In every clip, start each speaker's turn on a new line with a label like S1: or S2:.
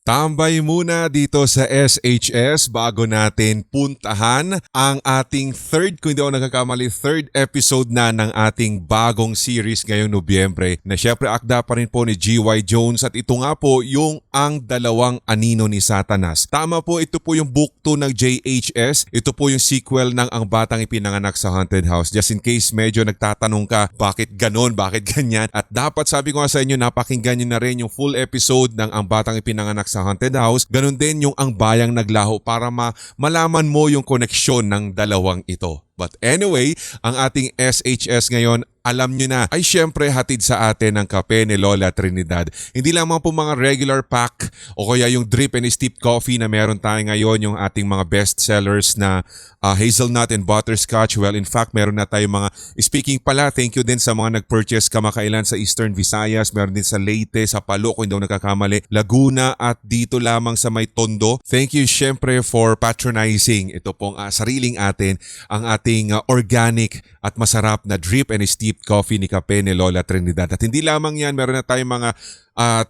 S1: Tambay muna dito sa SHS bago natin puntahan ang ating third, kung hindi ako nagkakamali, third episode na ng ating bagong series ngayong Nobyembre na syempre akda pa rin po ni G.Y. Jones at ito nga po yung Ang Dalawang Anino ni Satanas. Tama po, ito po yung book 2 ng JHS. Ito po yung sequel ng Ang Batang Ipinanganak sa Haunted House. Just in case medyo nagtatanong ka, bakit ganon, bakit ganyan? At dapat sabi ko nga sa inyo, napakinggan nyo na rin yung full episode ng Ang Batang Ipinanganak sa Haunted House, ganun din yung Ang Bayang Naglaho para malaman mo yung koneksyon ng dalawang ito. But anyway, ang ating SHS ngayon, alam nyo na, ay syempre hatid sa atin ng kape ni Lola Trinidad. Hindi lamang po mga regular pack o kaya yung drip and steep coffee na meron tayo ngayon, yung ating mga best sellers na hazelnut and butterscotch. Well, in fact, meron na tayo mga, speaking pala, thank you din sa mga nag-purchase kamakailan sa Eastern Visayas, meron din sa Leyte, sa Palo, kung hindi ako nagkakamali, Laguna at dito lamang sa may Tondo. Thank you syempre for patronizing ito pong sariling atin, ang ating organic at masarap na drip and steep coffee ni Kape ni Lola Trinidad. At hindi lamang yan, meron na tayong mga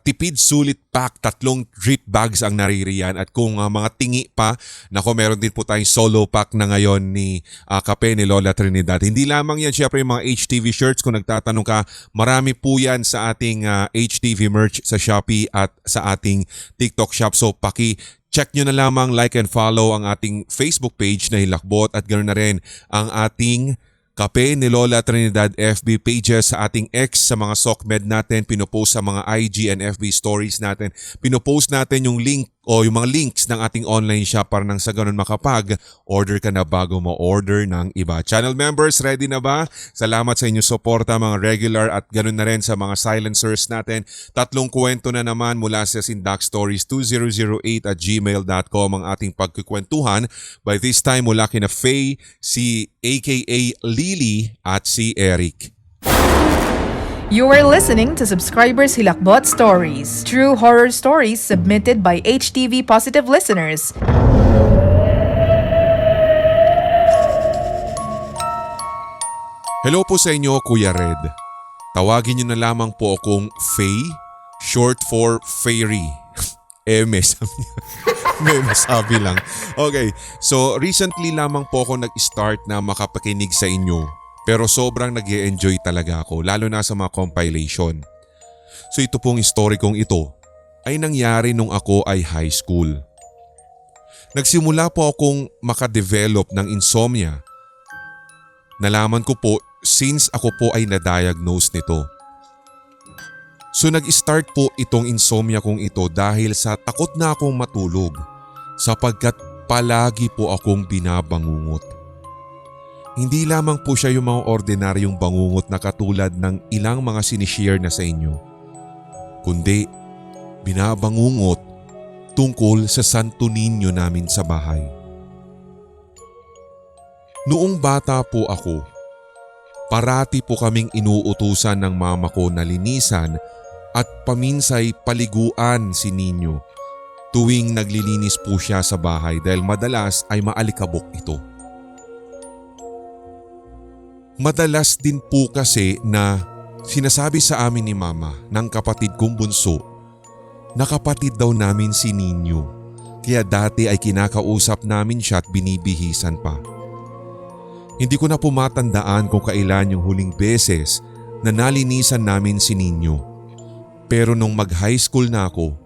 S1: tipid sulit pack, 3 drip bags ang naririyan. At kung mga tingi pa, nako, meron din po tayong solo pack na ngayon ni Kape ni Lola Trinidad. Hindi lamang yan, syempre yung mga HTV shirts, kung nagtatanong ka, marami po yan sa ating HTV merch sa Shopee at sa ating TikTok shop. So check nyo na lamang, like and follow ang ating Facebook page na Hilakbot at ganoon na rin ang ating Kape ni Lola Trinidad FB pages sa ating X, sa mga SOCMED natin, pinopost sa mga IG and FB stories natin. Pinopost natin yung link o yung mga links ng ating online shop para nang sa ganun makapag-order ka na bago mo-order ng iba. Channel members, ready na ba? Salamat sa inyong suporta mga regular at ganun na rin sa mga silencers natin. 3 kwento na naman mula sa sindakstories2008@gmail.com ang ating pagkukwentuhan. By this time mula kina Faye, si aka Lily at si Eric.
S2: You are listening to Subscribers Hilakbot Stories, true horror stories submitted by HTV Positive listeners.
S1: Hello po sa inyo, Kuya Red. Tawagin niyo na lamang po akong Faye, short for Fairy. May masabi lang. Okay, so recently lamang po ako nag-start na makapakinig sa inyo. Pero sobrang nag-e-enjoy talaga ako, lalo na sa mga compilation. So ito pong story kong ito ay nangyari nung ako ay high school. Nagsimula po akong makadevelop ng insomnia. Nalaman ko po since ako po ay na-diagnose nito. So nag-start po itong insomnia kong ito dahil sa takot na akong matulog sapagkat palagi po akong binabangungot. Hindi lamang po siya yung mga ordinaryong bangungot na katulad ng ilang mga sinishare na sa inyo, kundi binabangungot tungkol sa Santo Niño namin sa bahay. Noong bata po ako, parati po kaming inuutusan ng mama ko na linisan at paminsay paliguan si Niño tuwing naglilinis po siya sa bahay dahil madalas ay maalikabok ito. Madalas din po kasi na sinasabi sa amin ni mama ng kapatid kong bunso na kapatid daw namin si Niño, kaya dati ay kinakausap namin siya at binibihisan pa. Hindi ko na po matandaan kung kailan yung huling beses na nalinisan namin si Niño. Pero nung mag-high school na ako,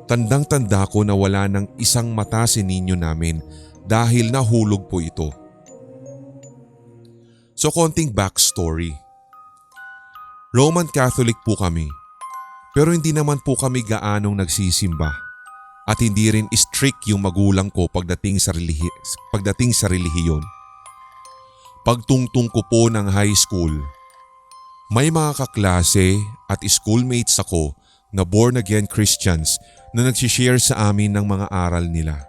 S1: tandang-tanda ko na wala ng isang mata si Niño namin dahil nahulog po ito. So konting backstory. Roman Catholic po kami, pero hindi naman po kami gaanong nagsisimba at hindi rin strict yung magulang ko pagdating sa relihiyon. Pagtungtong ko po ng high school, may mga kaklase at schoolmates ako na born-again Christians na nagsishare sa amin ng mga aral nila.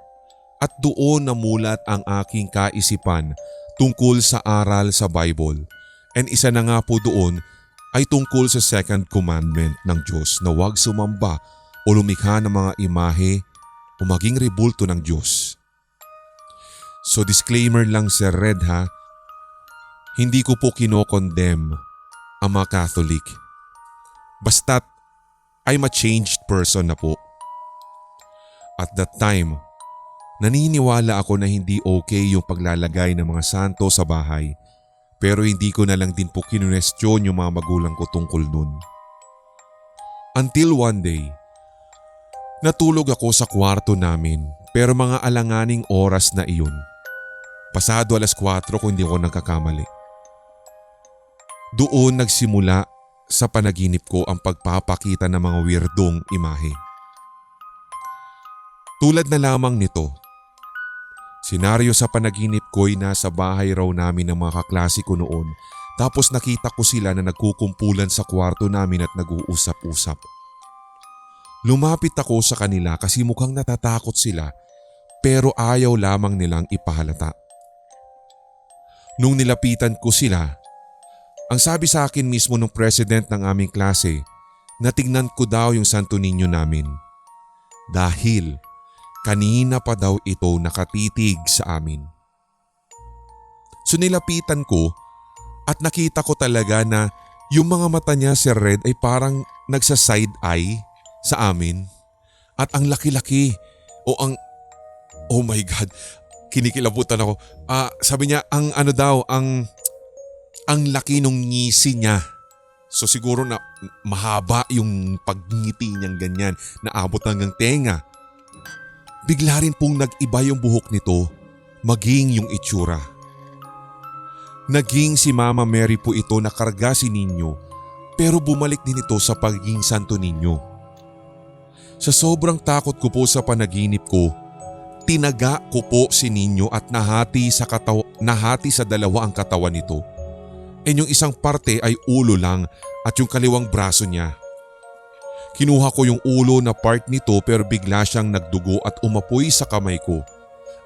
S1: At doon namulat ang aking kaisipan tungkol sa aral sa Bible. And isa na nga po doon ay tungkol sa second commandment ng Diyos na huwag sumamba o lumikha ng mga imahe o maging rebulto ng Diyos. So disclaimer lang Sir Red ha, hindi ko po kinokondem ang mga Catholic. Basta't I'm a changed person na po. At that time, naniniwala ako na hindi okay yung paglalagay ng mga santo sa bahay, pero hindi ko na lang din po kinwestiyon yung mga magulang ko tungkol nun. Until one day, natulog ako sa kwarto namin pero mga alanganing oras na iyon. Pasado 4:00 kung hindi ako nagkakamali. Doon nagsimula sa panaginip ko ang pagpapakita ng mga weirdong imahe. Tulad na lamang nito, senaryo sa panaginip ko'y nasa bahay raw namin ng mga kaklase ko noon, tapos nakita ko sila na nagkukumpulan sa kwarto namin at nag-uusap-usap. Lumapit ako sa kanila kasi mukhang natatakot sila pero ayaw lamang nilang ipahalata. Nung nilapitan ko sila, ang sabi sa akin mismo ng president ng aming klase na tignan ko daw yung Santo Niño namin. Dahil kanina pa daw ito nakatitig sa amin. So nilapitan ko at nakita ko talaga na yung mga mata niya, Sir Red, ay parang nagsa-side eye sa amin. At ang laki-laki oh my God, kinikilabutan ako. Sabi niya ang laki nung ngisi niya. So siguro na mahaba yung pagngiti niyang ganyan na abot hanggang tenga. Bigla rin pong nag-iba yung buhok nito, maging yung itsura. Naging si Mama Mary po ito na karga si Niño pero bumalik din ito sa pagiging Santo Niño. Sa sobrang takot ko po sa panaginip ko, tinaga ko po si Niño at nahati sa dalawa ang katawan nito. And yung isang parte ay ulo lang at yung kaliwang braso niya. Kinuha ko yung ulo na part nito pero bigla siyang nagdugo at umapoy sa kamay ko.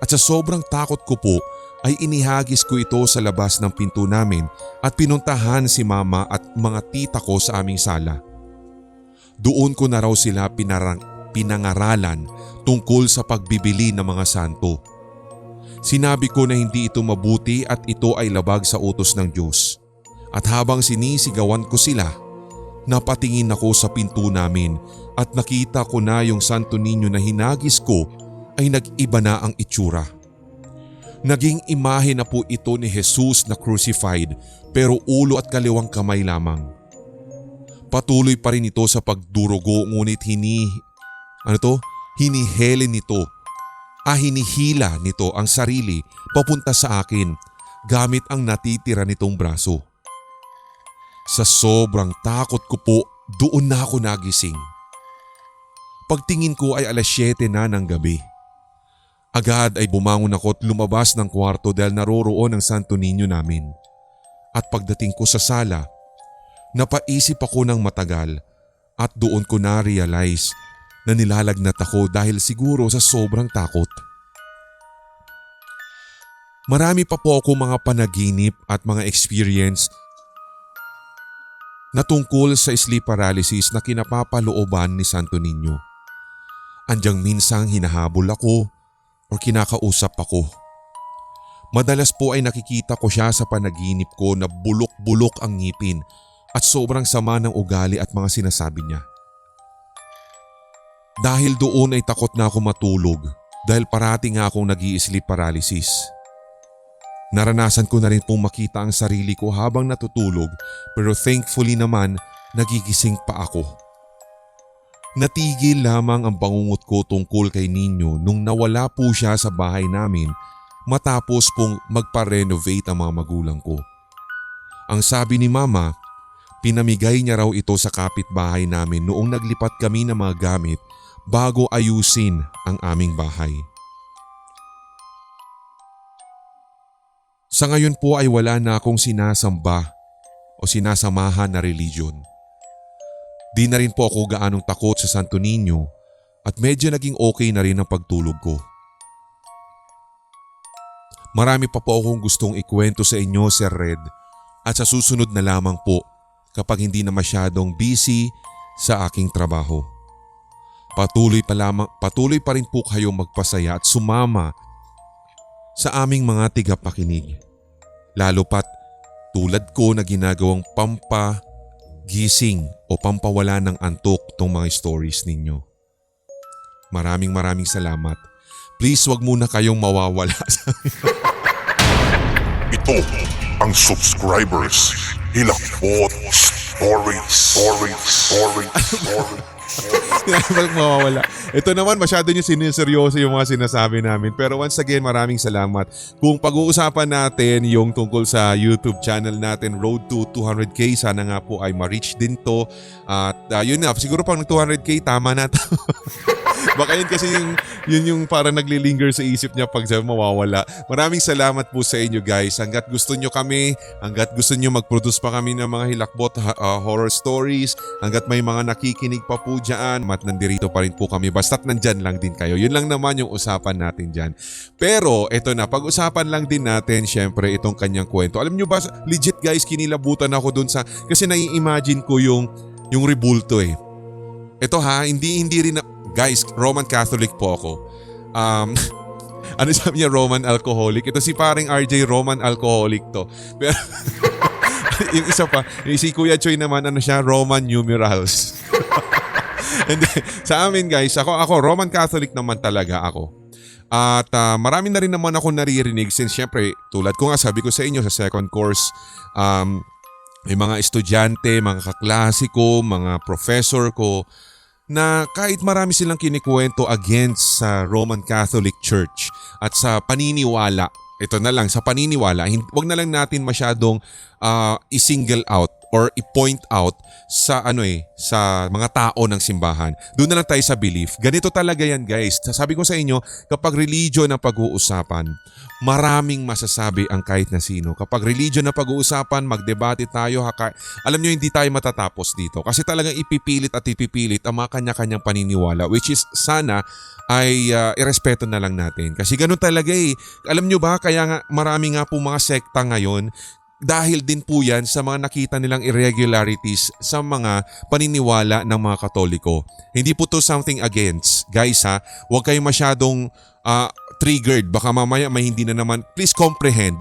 S1: At sa sobrang takot ko po ay inihagis ko ito sa labas ng pinto namin at pinuntahan si Mama at mga tita ko sa aming sala. Doon ko na raw sila pinangaralan tungkol sa pagbibili ng mga santo. Sinabi ko na hindi ito mabuti at ito ay labag sa utos ng Diyos. At habang sinisigawan ko sila, napatingin ako sa pinto namin at nakita ko na yung Santo Niño na hinagis ko ay nag-iba na ang itsura. Naging imahe na po ito ni Jesus na crucified pero ulo at kaliwang kamay lamang. Patuloy pa rin ito sa pagdurugo ngunit hinihila nito ang sarili papunta sa akin gamit ang natitira nitong braso. Sa sobrang takot ko po, doon na ako nagising. Pagtingin ko ay 7:00 na ng gabi. Agad ay bumangon ako at lumabas ng kwarto dahil naroroon ang Santo Niño namin. At pagdating ko sa sala, napaisip ako ng matagal at doon ko na-realize na nilalagnat ako dahil siguro sa sobrang takot. Marami pa po ako mga panaginip at mga experience na tungkol sa sleep paralysis na kinapapalooban ni Santo Niño. Andyang minsang hinahabol ako o kinakausap ako. Madalas po ay nakikita ko siya sa panaginip ko na bulok-bulok ang ngipin at sobrang sama ng ugali at mga sinasabi niya. Dahil doon ay takot na ako matulog dahil parati nga akong nag-i-sleep paralysis. Naranasan ko na rin pong makita ang sarili ko habang natutulog pero thankfully naman nagigising pa ako. Natigil lamang ang bangungot ko tungkol kay Niño nung nawala po siya sa bahay namin matapos pong magpa-renovate ang mga magulang ko. Ang sabi ni Mama, pinamigay niya raw ito sa kapitbahay namin noong naglipat kami ng mga gamit bago ayusin ang aming bahay. Sa ngayon po ay wala na akong sinasamba o sinasamahan na religion. Di na rin po ako gaanong takot sa Santo Niño at medyo naging okay na rin ang pagtulog ko. Marami pa po akong gustong ikwento sa inyo, Sir Red, at sa susunod na lamang po kapag hindi na masyadong busy sa aking trabaho. Patuloy pa rin po kayong magpasaya at sumama sa aming mga tigapakinig. Lalo pat tulad ko na ginagawang pampagising o pampawala ng antok tong mga stories ninyo. maraming salamat. Please wag muna kayong mawawala.
S3: Ito ang subscribers Hilakbot Stories.
S1: Balik mawawala. Ito naman masyado nyo siniseryoso yung mga sinasabi namin. Pero once again, maraming salamat. Kung pag-uusapan natin yung tungkol sa YouTube channel natin, Road to 200k, sana nga po ay ma-reach din to. At yun na, siguro pang 200k, tama na to. Baka yun kasi yun yung parang naglilinger sa isip niya pag sabi mawawala. Maraming salamat po sa inyo guys. Hanggat gusto nyo kami, hanggat gusto nyo mag-produce pa kami ng mga Hilakbot horror stories, hanggat may mga nakikinig pa po dyan, nandirito pa rin po kami. Basta't nandyan lang din kayo. Yun lang naman yung usapan natin dyan. Pero eto na, pag-usapan lang din natin syempre itong kanyang kwento. Alam nyo ba, legit guys, kinilabutan ako dun sa, kasi nai-imagine ko yung rebulto eh. Ito ha, hindi rin na, guys, Roman Catholic po ako. Ano sabi niya, Roman alcoholic? Ito si paring RJ, Roman alcoholic to. Pero yung isa pa, yung si Kuya Choy naman, ano siya, Roman numerals. And then, sa amin guys, ako Roman Catholic naman talaga ako. At marami na rin naman ako naririnig since syempre, tulad ko nga sabi ko sa inyo sa second course, may mga estudyante, mga kaklase ko, mga professor ko, na kahit marami silang kinikwento against sa Roman Catholic Church at sa paniniwala, ito na lang, sa paniniwala, wag na lang natin masyadong i-single out or i-point out sa sa mga tao ng simbahan. Doon na lang tayo sa belief. Ganito talaga yan guys. Sabi ko sa inyo, kapag religion ang pag-uusapan, maraming masasabi ang kahit na sino. Kapag religion na pag-uusapan, magdebate tayo, alam nyo hindi tayo matatapos dito. Kasi talagang ipipilit ang mga kanya-kanyang paniniwala, which is sana ay irespeto na lang natin. Kasi ganun talaga eh. Alam nyo ba, kaya nga marami nga po mga sekta ngayon, dahil din po yan sa mga nakita nilang irregularities sa mga paniniwala ng mga Katoliko. Hindi po to something against. Guys ha, huwag kayong masyadong triggered. Baka mamaya may hindi na naman. Please comprehend.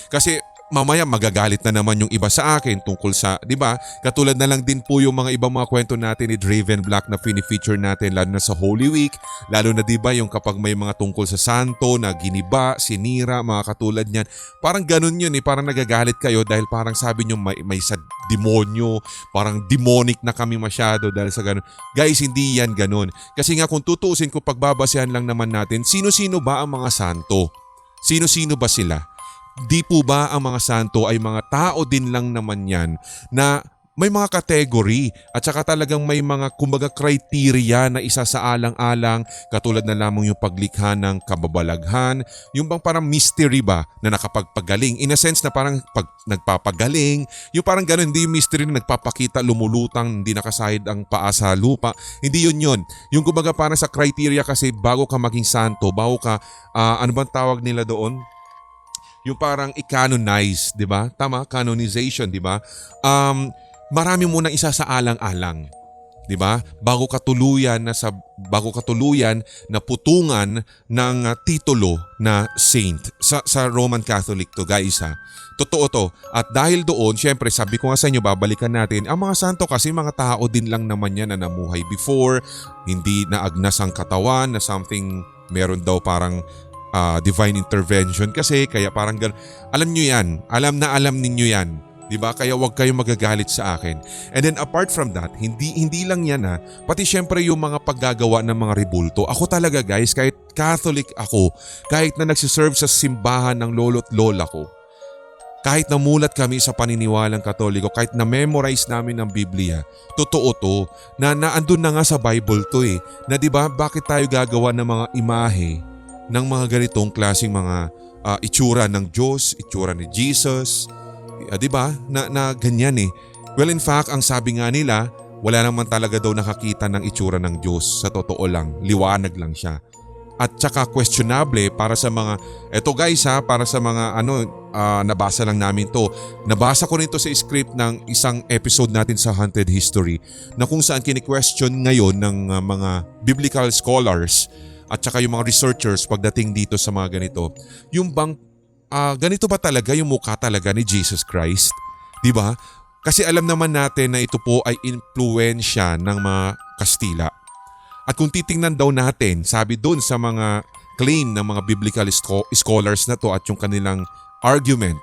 S1: Kasi mamaya magagalit na naman yung iba sa akin tungkol sa, di ba? Katulad na lang din po yung mga ibang mga kwento natin ni Draven Black na fini-feature natin lalo na sa Holy Week. Lalo na di ba yung kapag may mga tungkol sa santo na giniba, sinira, mga katulad niyan. Parang ganun yun eh, parang nagagalit kayo dahil parang sabi nyo may sa demonyo, parang demonic na kami masyado dahil sa ganun. Guys, hindi yan ganun. Kasi nga kung tutuusin ko, pagbabasehan lang naman natin, sino-sino ba ang mga santo? Sino-sino ba sila? Di po ba ang mga santo ay mga tao din lang naman yan na may mga category at saka talagang may mga kumbaga criteria na isa sa alang-alang katulad na lamang yung paglikha ng kababalaghan, yung bang parang mystery ba na nakapagpagaling, in a sense na parang nagpapagaling, yung parang ganun, hindi yung mystery na nagpapakita, lumulutang, hindi nakasahid ang paa sa lupa, hindi yun. Yung kumbaga parang sa criteria kasi bago ka maging santo, bago ka, ano bang tawag nila doon? Yung parang i-canonize, di ba? Tama, canonization, di ba? Marami munang isa sa alang-alang, 'di ba? Bago katuluyan na putungan ng titulo na saint sa Roman Catholic to, guys ha. Totoo to. At dahil doon, syempre sabi ko nga sa inyo, babalikan natin, ang mga santo kasi mga tao din lang naman yan na namuhay before, hindi naagnas ang katawan na something, meron daw parang divine intervention kasi, kaya parang alam nyo yan, alam ninyo yan. Diba? Kaya huwag kayong magagalit sa akin. And then apart from that, hindi lang yan pati syempre yung mga paggagawa ng mga rebulto. Ako talaga guys, kahit Catholic ako, kahit na nagsiserve sa simbahan ng lolo't lola ko, kahit namulat kami sa paniniwalang Katoliko, kahit na-memorize namin ang Biblia, totoo to, na andun na nga sa Bible to na diba, bakit tayo gagawa ng mga imahe ng mga ganitong klaseng mga itsura ng Diyos, itsura ni Jesus, diba? Na ganyan Well, in fact, ang sabi nga nila, wala naman talaga daw nakakita ng itsura ng Diyos. Sa totoo lang, liwanag lang siya. At saka questionable para sa mga, eto guys para sa mga nabasa lang namin to. Nabasa ko nito sa script ng isang episode natin sa Haunted History na kung saan kini-question ngayon ng mga biblical scholars at saka yung mga researchers pagdating dito sa mga ganito. Yung bang ganito ba talaga yung mukha talaga ni Jesus Christ? Diba? Kasi alam naman natin na ito po ay impluensya ng mga Kastila. At kung titingnan daw natin, sabi doon sa mga claim ng mga biblical scholars na to at yung kanilang argument,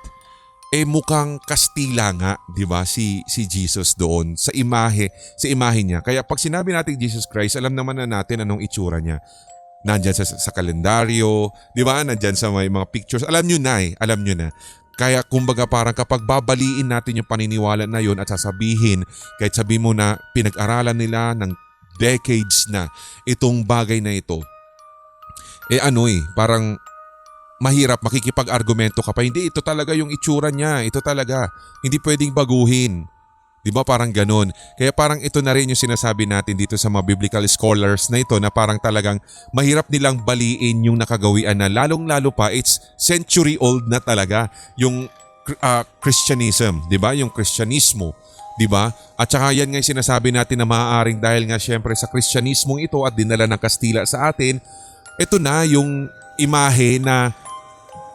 S1: mukhang Kastila nga, 'di ba? Si Jesus doon sa imahe niya. Kaya pag sinabi natin Jesus Christ, alam naman na natin anong itsura niya. Nandyan sa kalendaryo, 'di ba? Nandyan sa may mga pictures. Alam niyo na. Kaya kumbaga parang kapag babaliin natin yung paniniwala na yun at sasabihin, kahit sabi mo na pinag-aralan nila ng decades na itong bagay na ito, parang mahirap makikipag-argumento ka pa. Hindi, ito talaga yung itsura niya. Ito talaga. Hindi pwedeng baguhin. Di ba parang ganun? Kaya parang ito na rin yung sinasabi natin dito sa mga biblical scholars na ito na parang talagang mahirap nilang baliin yung nakagawian na lalong-lalo pa it's century old na talaga yung Christianism. Di ba? Yung Kristyanismo. Di ba? At saka yan nga yung sinasabi natin na maaaring dahil nga syempre sa Kristyanismong ito at dinala ng Kastila sa atin, ito na yung imahe na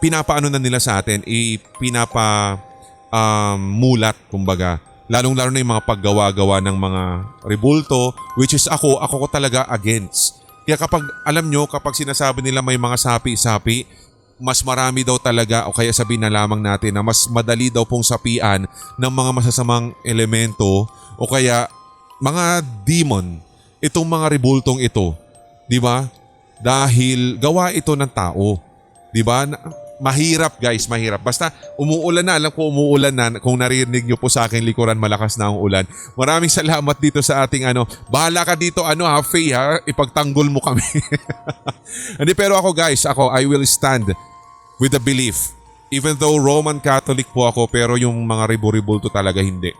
S1: pinapaano na nila sa atin, mulat kumbaga. Lalong-lalo na yung mga paggawa-gawa ng mga rebulto, which is ako ko talaga against. Kaya kapag, alam nyo, kapag sinasabi nila may mga sapi-sapi, mas marami daw talaga o kaya sabihin na lamang natin na mas madali daw pong sapian ng mga masasamang elemento o kaya mga demon itong mga rebultong ito. Di ba? Dahil gawa ito ng tao. Di ba? Mahirap guys, mahirap. Basta umuulan na, alam ko umuulan na. Kung naririnig nyo po sa aking likuran, malakas na ang ulan. Maraming salamat dito sa ating bahala ka dito Faye ipagtanggol mo kami. Hindi, pero ako guys, I will stand with the belief. Even though Roman Catholic po ako, pero yung mga ribo-ribulto talaga hindi.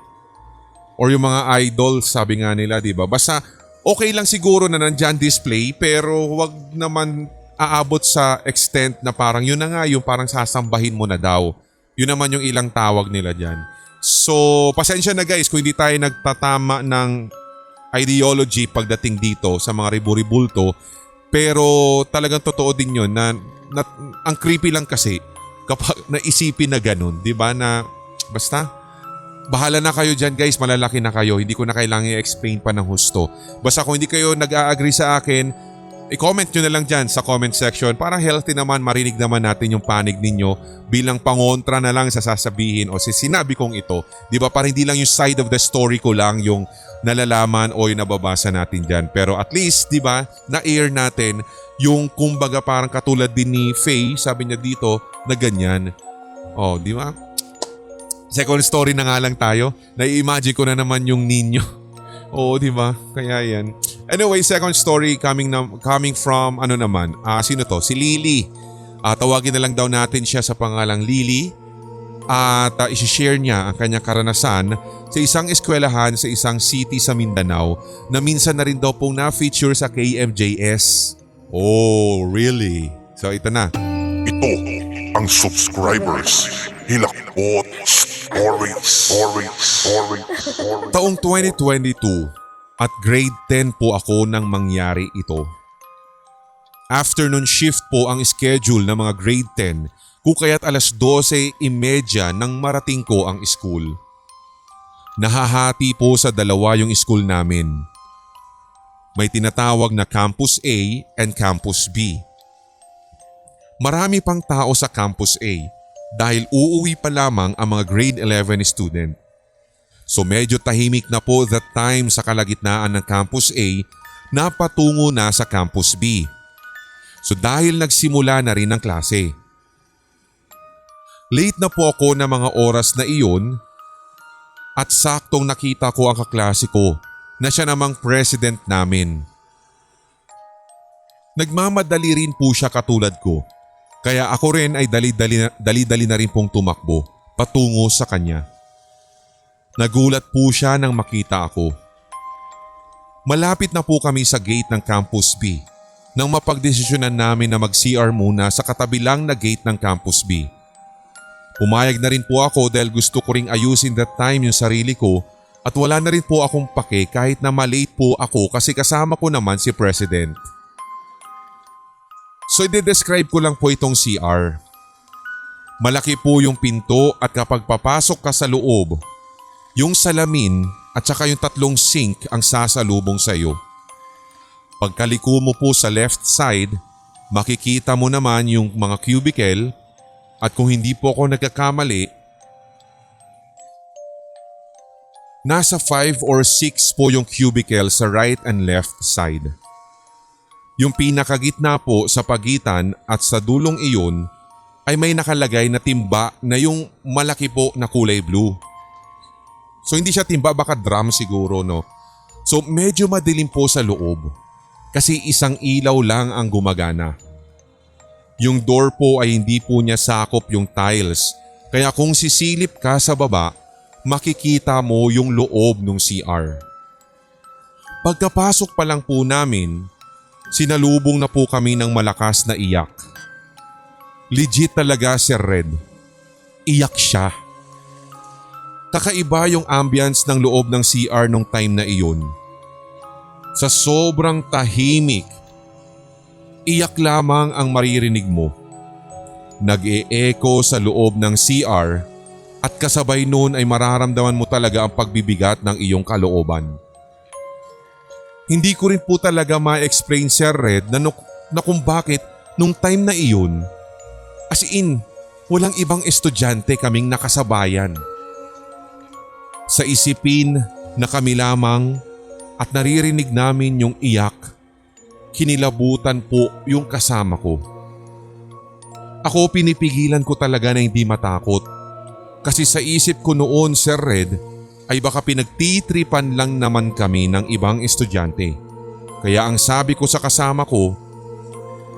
S1: Or yung mga idols, sabi nga nila, di ba? Basta okay lang siguro na nandyan display, pero wag naman aabot sa extent na parang yun na nga yung parang sasambahin mo na daw. Yun naman yung ilang tawag nila dyan. So, pasensya na guys kung hindi tayo nagtatama ng ideology pagdating dito sa mga ribu-ribulto. Pero talagang totoo din yun na ang creepy lang kasi kapag naisipin na ganun. Diba na basta bahala na kayo dyan guys, malalaki na kayo. Hindi ko na kailangan i-explain pa ng husto. Basta kung hindi kayo nag-a-agree sa akin, i-comment nyo na lang dyan sa comment section para healthy naman, marinig naman natin yung panig ninyo bilang pangontra na lang sa sasabihin o sa sinabi kong ito. Di ba? Para hindi lang yung side of the story ko lang yung nalalaman o yung nababasa natin dyan. Pero at least, di ba, na-air natin yung kumbaga parang katulad din ni Faye, sabi niya dito, na ganyan. Oh, di ba? Second story na nga lang tayo. Nai-imagine ko na naman yung ninyo. Oo, di ba? Kaya yan. Anyway, second story coming from sino to? Si Lily. Tawagin na lang daw natin siya sa pangalang Lily at isi-share niya ang kanyang karanasan sa isang eskwelahan sa isang city sa Mindanao na minsan na rin daw pong na-feature sa KMJS. Oh, really? So ito na.
S3: Ito ang subscribers Hilakbot Stories.
S1: Taong 2022 at grade 10 po ako nang mangyari ito. Afternoon shift po ang schedule ng mga grade 10 kung kaya't alas 12:30 nang marating ko ang school. Nahahati po sa dalawa yung school namin. May tinatawag na Campus A and Campus B. Marami pang tao sa Campus A dahil uuwi pa lamang ang mga grade 11 student. So medyo tahimik na po that time sa kalagitnaan ng Campus A na patungo na sa Campus B. So dahil nagsimula na rin ang klase. Late na po ako ng mga oras na iyon at saktong nakita ko ang kaklase ko na siya namang president namin. Nagmamadali rin po siya katulad ko kaya ako rin ay dali-dali na rin pong tumakbo patungo sa kanya. Nagulat po siya nang makita ako. Malapit na po kami sa gate ng Campus B nang mapagdesisyonan namin na mag-CR muna sa katabilang na gate ng Campus B. Pumayag na rin po ako dahil gusto ko ring ayusin that time yung sarili ko at wala na rin po akong pake kahit na malate po ako kasi kasama ko naman si President. So i-describe ko lang po itong CR. Malaki po yung pinto at kapag papasok ka sa loob, yung salamin at saka yung 3 sink ang sasalubong sa iyo. Pagkaliko mo po sa left side, makikita mo naman yung mga cubicle at kung hindi po ako nagkakamali, nasa 5 or 6 po yung cubicle sa right and left side. Yung pinakagitna po sa pagitan at sa dulong iyon ay may nakalagay na timba na yung malaki po na kulay blue. So hindi siya timba, baka drum siguro, no? So medyo madilim po sa loob kasi isang ilaw lang ang gumagana. Yung door po ay hindi po niya sakop yung tiles, kaya kung sisilip ka sa baba, makikita mo yung loob ng CR. Pagkapasok pa lang po namin, sinalubong na po kami ng malakas na iyak. Legit talaga si Red. Iyak siya. Kakaiba yung ambience ng loob ng CR nung time na iyon. Sa sobrang tahimik, iyak lamang ang maririnig mo. Nag-e-echo sa loob ng CR at kasabay noon ay mararamdaman mo talaga ang pagbibigat ng iyong kalooban. Hindi ko rin po talaga ma-explain, Sir Red, na kung bakit nung time na iyon, as in, walang ibang estudyante kaming nakasabayan. Sa isipin na kami lamang at naririnig namin yung iyak, kinilabutan po yung kasama ko. Ako pinipigilan ko talaga na hindi matakot kasi sa isip ko noon, Sir Red, ay baka pinagtitripan lang naman kami ng ibang estudyante. Kaya ang sabi ko sa kasama ko,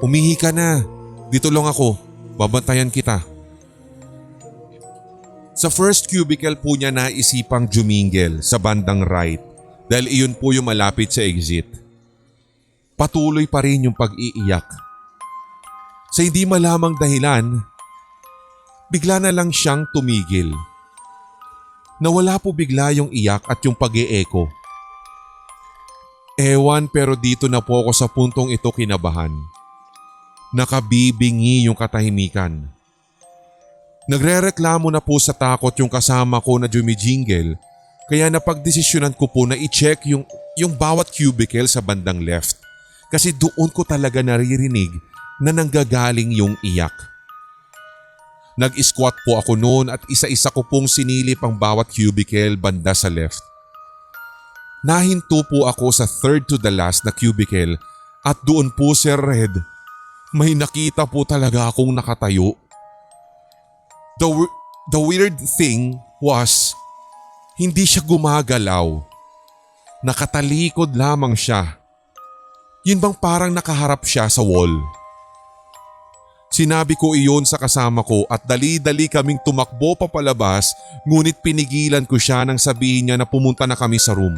S1: umihi ka na, dito lang ako, babantayan kita. Sa first cubicle po niya naisipang jumingel sa bandang right dahil iyon po yung malapit sa exit. Patuloy pa rin yung pag-iiyak. Sa hindi malamang dahilan, bigla na lang siyang tumigil. Nawala po bigla yung iyak at yung pag-e-echo. Ewan pero dito na po ako sa puntong ito kinabahan. Nakabibingi yung katahimikan. Nagrereklamo na po sa takot yung kasama ko na jumijingle kaya napagdesisyonan ko po na i-check yung bawat cubicle sa bandang left kasi doon ko talaga naririnig na nanggagaling yung iyak. Nag-squat po ako noon at isa-isa ko pong sinilip ang bawat cubicle banda sa left. Nahinto po ako sa third to the last na cubicle at doon po, Sir Red, may nakita po talaga akong nakatayo. The weird thing was, hindi siya gumagalaw. Nakatalikod lamang siya. Yun bang parang nakaharap siya sa wall. Sinabi ko iyon sa kasama ko at dali-dali kaming tumakbo pa palabas ngunit pinigilan ko siya nang sabihin niya na pumunta na kami sa room.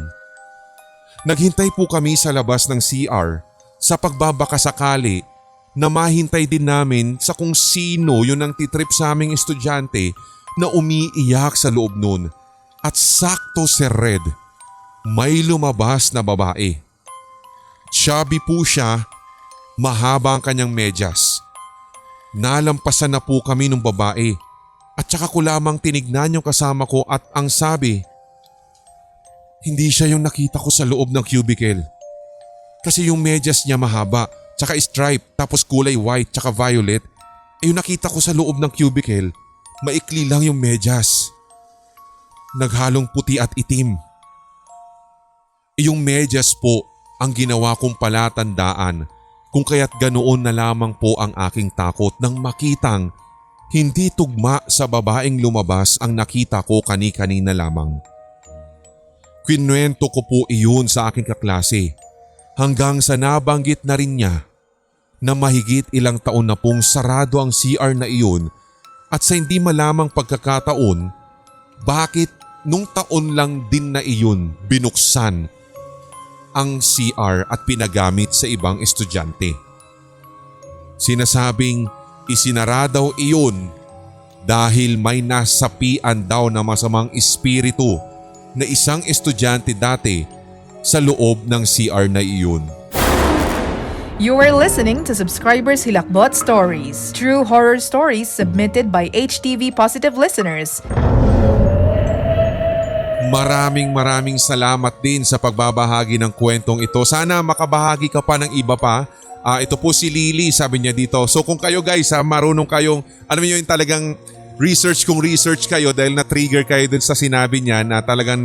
S1: Naghintay po kami sa labas ng CR sa pagbabakasakali na mahintay din namin sa kung sino yun ang titrip sa aming estudyante na umiiyak sa loob nun. At sakto, Sir Red, may lumabas na babae. Chubby po siya, mahaba ang kanyang medyas. Nalampasan na po kami ng babae at saka ko lamang tinignan yung kasama ko at ang sabi, hindi siya yung nakita ko sa loob ng cubicle. Kasi yung medyas niya mahaba, tsaka stripe, tapos kulay white, tsaka violet. Yung nakita ko sa loob ng cubicle, maikli lang yung medyas. Naghalong puti at itim. Yung medyas po ang ginawa kong palatandaan kung kaya't ganoon na lamang po ang aking takot nang makitang hindi tugma sa babaeng lumabas ang nakita ko kani-kanina lamang. Kinuwento ko po iyon sa aking kaklase hanggang sa nabanggit na rin niya na mahigit ilang taon na pong sarado ang CR na iyon at sa hindi malamang pagkakataon, bakit nung taon lang din na iyon binuksan ang CR at pinagamit sa ibang estudyante. Sinasabing isinara daw iyon dahil may nasapian daw na masamang espiritu na isang estudyante dati sa loob ng CR na iyon.
S2: You are listening to Subscribers Hilakbot Stories, true horror stories submitted by HTV Positive listeners.
S1: maraming salamat din sa pagbabahagi ng kwentong ito. Sana makabahagi ka pa ng iba pa. Ito po si Lily, sabi niya dito. So kung kayo guys, marunong kayong, alam niyo yung talagang kung research kayo dahil na-trigger kayo dun sa sinabi niya na talagang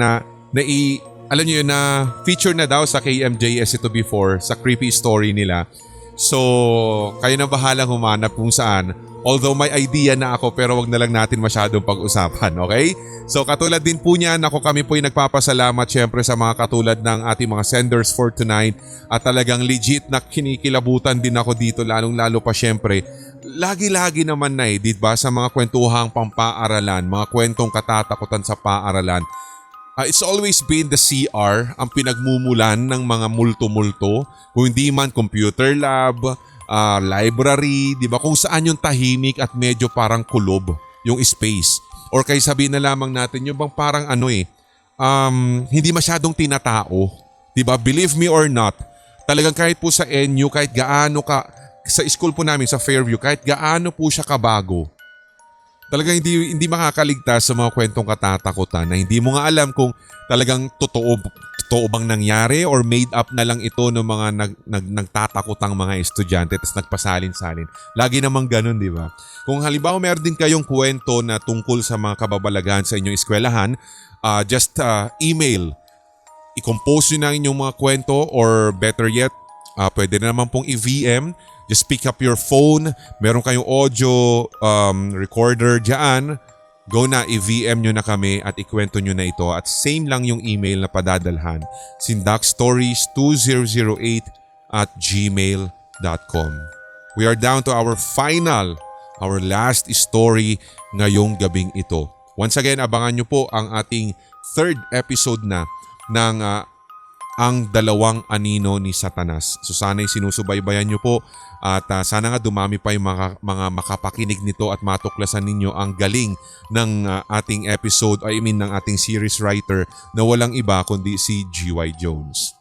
S1: alam niyo yun na feature na daw sa KMJS ito before, sa creepy story nila. So kayo na bahalang humanap kung saan. Although may idea na ako pero wag na lang natin masyadong pag-usapan, okay? So katulad din po niyan, kami po ay nagpapasalamat syempre sa mga katulad ng ating mga senders for tonight at talagang legit na kinikilabutan din ako dito lalong-lalo pa syempre. Lagi-lagi naman na diba sa mga kwentuhang pampaaralan, mga kwentong katatakutan sa paaralan. It's always been the CR ang pinagmumulan ng mga multo-multo, kung hindi man computer lab, library, di ba? Kung saan yung tahimik at medyo parang kulob yung space. Or kaya sabihin na lamang natin yung bang parang hindi masyadong tinatao. Di ba? Believe me or not, talagang kahit po sa NU, kahit gaano sa school po namin sa Fairview, kahit gaano po siya kabago, talagang hindi makakaligtas sa mga kwentong katatakutan na hindi mo nga alam kung talagang totoo bang nangyari or made up na lang ito ng mga nagtatakotang mga estudyante tapos nagpasalin-salin. Lagi namang ganun, di ba? Kung halimbawa meron din kayong kwento na tungkol sa mga kababalaghan sa inyong eskwelahan, just email. I-compose nyo na inyong mga kwento or better yet, pwede na naman pong i-VM. Just pick up your phone, meron kayong audio recorder dyan, go na, i-VM nyo na kami at ikwento nyo na ito at same lang yung email na padadalhan, sindakstories2008@gmail.com. We are down to our last story ngayong gabing ito. Once again, abangan nyo po ang ating third episode na ng ang dalawang anino ni Satanas. So sana'y sinusubaybayan nyo po at sana nga dumami pa yung mga makapakinig nito at matuklasan ninyo ang galing ng ating episode, ng ating series writer na walang iba kundi si G.Y. Jones.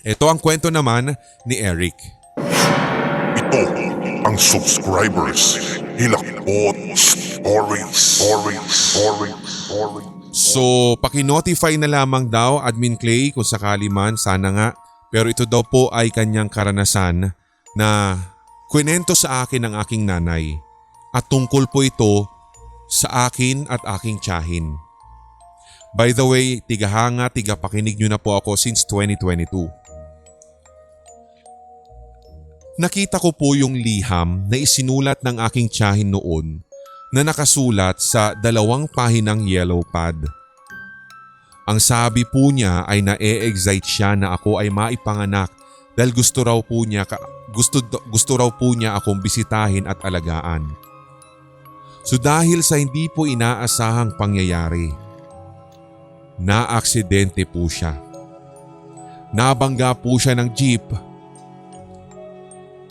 S1: Ito ang kwento naman ni Eric.
S3: Ito ang subscribers Hilakbot Stories.
S1: So, paki-notify na lamang daw Admin Clay kung sakali man, sana nga. Pero ito daw po ay kanyang karanasan na kwento sa akin ng aking nanay. At tungkol po ito sa akin at aking tiyahin. By the way, tigahanga, tigapakinig nyo na po ako since 2022. Nakita ko po yung liham na isinulat ng aking tiyahin noon na nakasulat sa 2 pahinang yellow pad. Ang sabi po niya ay na-e-excite siya na ako ay maipanganak dahil gusto raw po niya akong bisitahin at alagaan. So dahil sa hindi po inaasahang pangyayari, na-aksidente po siya. Nabangga po siya ng jeep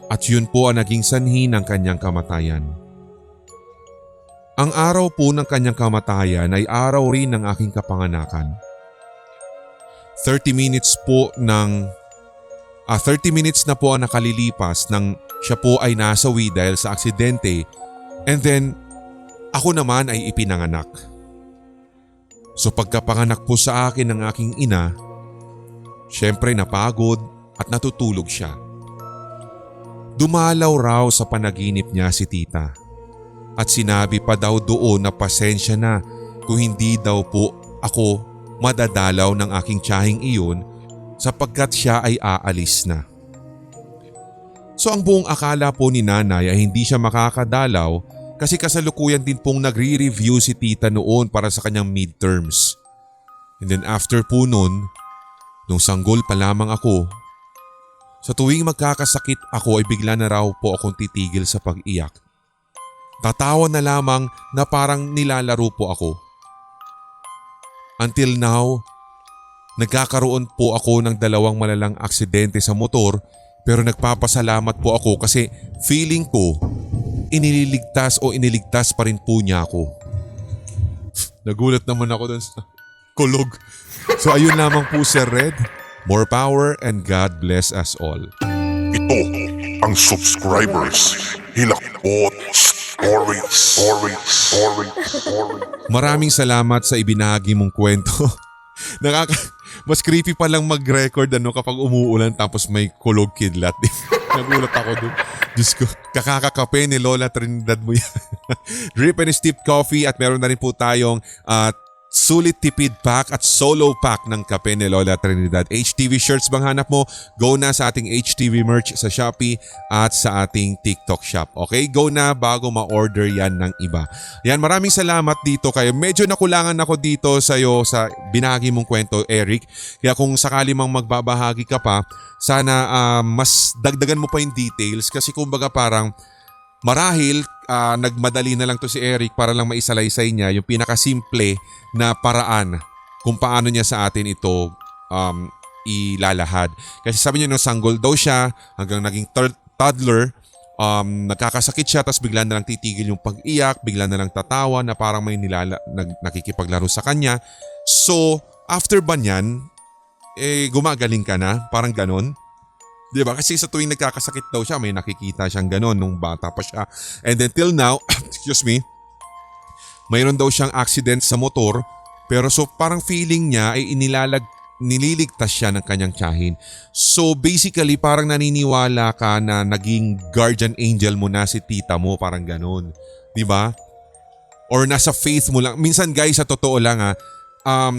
S1: at yun po ang naging sanhi ng kanyang kamatayan. Ang araw po ng kanyang kamatayan ay araw rin ng aking kapanganakan. 30 minutes na po ang nakalilipas nang siya po ay nasawi dahil sa aksidente and then ako naman ay ipinanganak. So pagkapanganak po sa akin ng aking ina, syempre napagod at natutulog siya. Dumalaw raw sa panaginip niya si tita. At sinabi pa daw doon na pasensya na kung hindi daw po ako madadalaw ng aking tiyahing iyon sapagkat siya ay aalis na. So ang buong akala po ni nanay ay hindi siya makakadalaw kasi kasalukuyan din pong nagre-review si tita noon para sa kanyang midterms. And then after po nun, nung sanggol pa lamang ako, sa tuwing magkakasakit ako ay bigla na raw po akong titigil sa pag-iyak. Tatawa na lamang na parang nilalaro po ako. Until now, nagkakaroon po ako ng 2 malalang aksidente sa motor pero nagpapasalamat po ako kasi feeling ko iniligtas pa rin po niya ako. Nagulat naman ako dun sa kulog. So ayun lamang po Sir Red. More power and God bless us all.
S3: Ito ang subscribers Hilakbot Stories. Stories.
S1: Maraming salamat sa ibinahagi mong kwento. Mas creepy pa lang mag-record kapag umuulan tapos may kulog kidlat. Nagulat ako dun. Diyos ko, kakakape ni Lola Trinidad mo yan. Drip and Steep Coffee at meron na rin po tayong sulit tipid pack at solo pack ng kape ni Lola Trinidad. HTV shirts bang hanap mo? Go na sa ating HTV merch sa Shopee at sa ating TikTok shop. Okay? Go na bago ma-order yan ng iba. Yan, maraming salamat dito kayo. Medyo nakulangan ako dito sa'yo sa binahagi mong kwento, Eric. Kaya kung sakali mang magbabahagi ka pa, sana mas dagdagan mo pa yung details kasi kumbaga parang marahil nagmadali na lang to si Eric para lang maisalaysay niya yung pinakasimple na paraan kung paano niya sa atin ito ilalahad. Kasi sabi niya sanggol daw siya hanggang naging toddler, nagkakasakit siya tapos bigla na lang titigil yung pag-iyak, bigla na lang tatawa na parang may nakikipaglaro sa kanya. So after ba niyan, gumagaling ka na? Parang ganon. Diba? Kasi sa tuwing nagkakasakit daw siya, may nakikita siyang ganon nung bata pa siya. And then till now, excuse me, mayroon daw siyang accident sa motor pero so parang feeling niya ay nililigtas siya ng kanyang tiyahin. So basically parang naniniwala ka na naging guardian angel mo na si tita mo, parang ganon. Diba? Or nasa faith mo lang. Minsan guys, sa totoo lang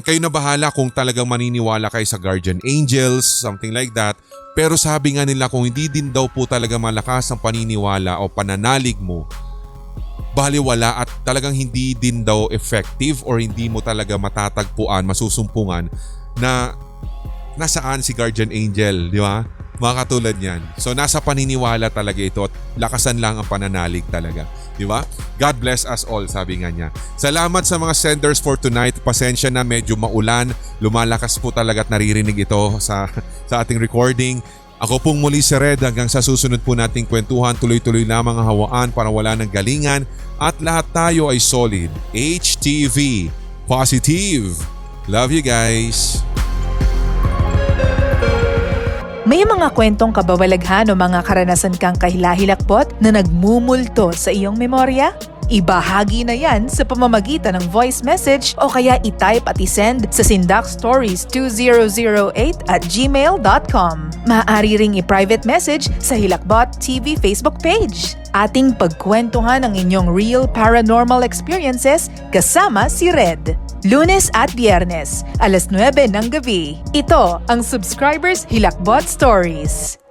S1: kayo na bahala kung talagang maniniwala kayo sa guardian angels, something like that. Pero sabi nga nila kung hindi din daw po talaga malakas ang paniniwala o pananalig mo, baliwala at talagang hindi din daw effective or hindi mo talaga matatagpuan, masusumpungan na nasaan si guardian angel, di ba? Mga katulad niyan. So nasa paniniwala talaga ito at lakasan lang ang pananalig talaga. Di ba? God bless us all, sabi nga niya. Salamat sa mga senders for tonight. Pasensya na medyo maulan. Lumalakas po talaga at naririnig ito sa ating recording. Ako pong muli si Red hanggang sa susunod po nating kwentuhan. Tuloy-tuloy lamang ang hawaan para wala ng galingan at lahat tayo ay solid. HTV Positive. Love you guys.
S2: May mga kwentong kababalaghan o mga karanasan kang kahilahilakbot na nagmumulto sa iyong memorya? Ibahagi na yan sa pamamagitan ng voice message o kaya i-type at i-send sa sindakstories2008@gmail.com. Maaari ring i-private message sa Hilakbot TV Facebook page. Ating pagkwentuhan ang inyong real paranormal experiences kasama si Red. Lunes at Biyernes, alas 9 ng gabi. Ito ang Subscribers Hilakbot Stories.